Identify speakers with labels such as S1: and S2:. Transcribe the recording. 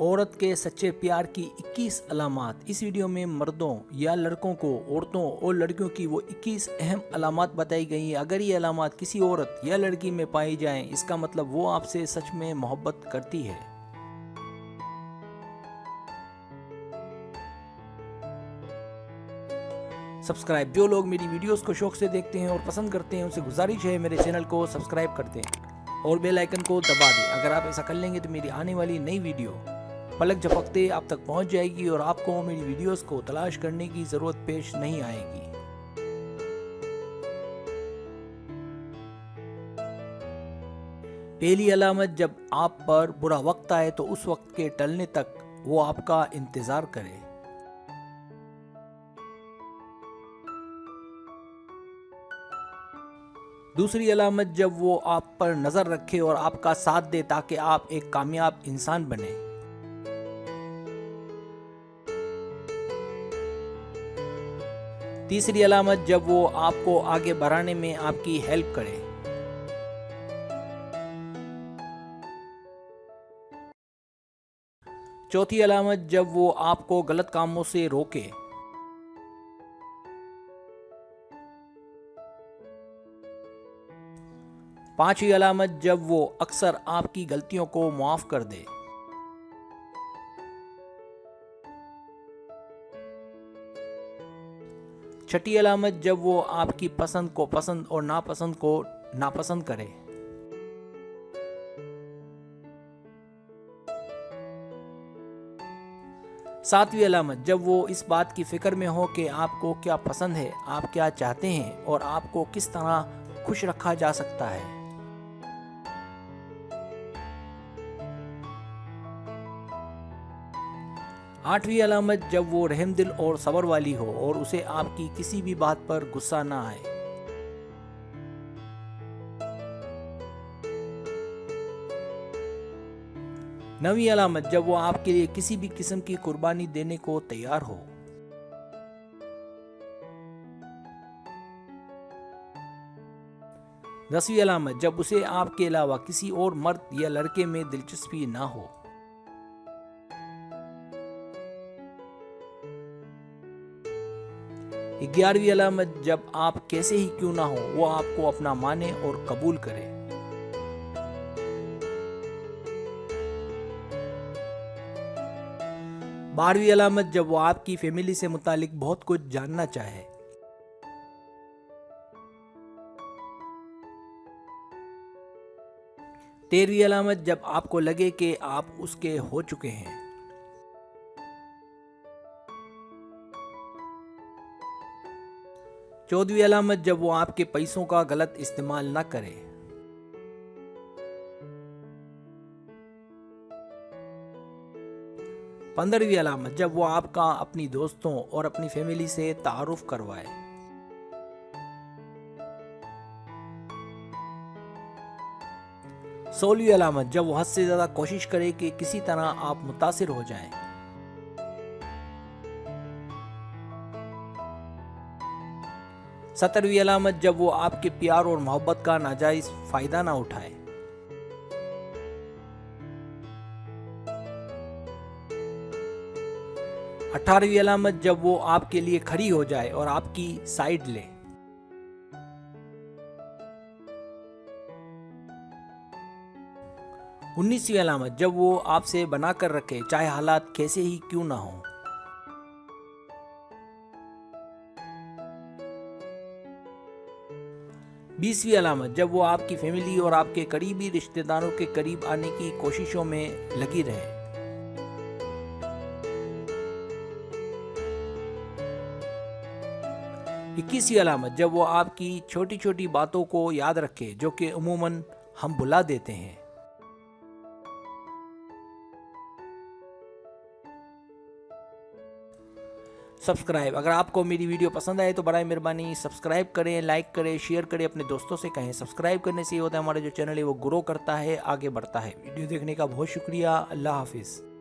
S1: औरत के सच्चे प्यार की 21 अलामात। इस वीडियो में मर्दों या लड़कों को औरतों और लड़कियों की वो 21 अहम अलामात बताई गई हैं। अगर ये अलामात किसी औरत या लड़की में पाई जाएं, इसका मतलब वो आपसे सच में मोहब्बत करती है। सब्सक्राइब। जो लोग मेरी वीडियोस को शौक से देखते हैं और पसंद करते हैं, उनसे गुजारिश है मेरे चैनल को सब्सक्राइब कर दें और बेल आइकन को दबा दें। अगर आप ऐसा कर लेंगे तो मेरी आने वाली नई वीडियो पलक झपकते आप तक पहुंच जाएगी और आपको मेरी वीडियोस को तलाश करने की जरूरत पेश नहीं आएगी। पहली अलामत, जब आप पर बुरा वक्त आए तो उस वक्त के टलने तक वो आपका इंतजार करे। दूसरी अलामत, जब वो आप पर नजर रखे और आपका साथ दे ताकि आप एक कामयाब इंसान बने। तीसरी अलामत, जब वो आपको आगे बढ़ाने में आपकी हेल्प करे। चौथी अलामत, जब वो आपको गलत कामों से रोके। पांचवी अलामत, जब वो अक्सर आपकी गलतियों को माफ कर दे। छठी अलामत, जब वो आपकी पसंद को पसंद और नापसंद को नापसंद करे। सातवीं अलामत, जब वो इस बात की फिक्र में हो कि आपको क्या पसंद है, आप क्या चाहते हैं और आपको किस तरह खुश रखा जा सकता है। आठवीं अलामत, जब वो रहमदिल और सब्र वाली हो और उसे आपकी किसी भी बात पर गुस्सा ना आए। नवीं अलामत, जब वो आपके लिए किसी भी किस्म की कुर्बानी देने को तैयार हो। दसवीं अलामत, जब उसे आपके अलावा किसी और मर्द या लड़के में दिलचस्पी ना हो। 11वीं अलामत, जब आप कैसे ही क्यों ना हो वो आपको अपना माने और कबूल करे। 12वीं अलामत, जब वो आपकी फैमिली से मुतालिक बहुत कुछ जानना चाहे। 13वीं अलामत, जब आपको लगे कि आप उसके हो चुके हैं। 14वीं अलामत, जब वो आपके पैसों का गलत इस्तेमाल ना करे। 15वीं अलामत, जब वो आपका अपनी दोस्तों और अपनी फैमिली से तारुफ करवाए। 16वीं अलामत, जब वो हद से ज्यादा कोशिश करे कि किसी तरह आप मुतासिर हो जाएं। 17वीं अलामत, जब वो आपके प्यार और मोहब्बत का नाजायज फायदा ना उठाए। 18वीं अलामत, जब वो आपके लिए खड़ी हो जाए और आपकी साइड ले। 19वीं अलामत, जब वो आपसे बनाकर रखे चाहे हालात कैसे ही क्यों ना हो। 20वीं अलामत, जब वो आपकी फैमिली और आपके करीबी रिश्तेदारों के करीब आने की कोशिशों में लगी रहे। 21वीं अलामत, जब वो आपकी छोटी छोटी बातों को याद रखे जो कि अमूमन हम भुला देते हैं। सब्सक्राइब। अगर आपको मेरी वीडियो पसंद आए तो बराए मेहरबानी सब्सक्राइब करें, लाइक करें, शेयर करें, अपने दोस्तों से कहें। सब्सक्राइब करने से ये होता है हमारा जो चैनल है वो ग्रो करता है, आगे बढ़ता है। वीडियो देखने का बहुत शुक्रिया। अल्लाह हाफिज़।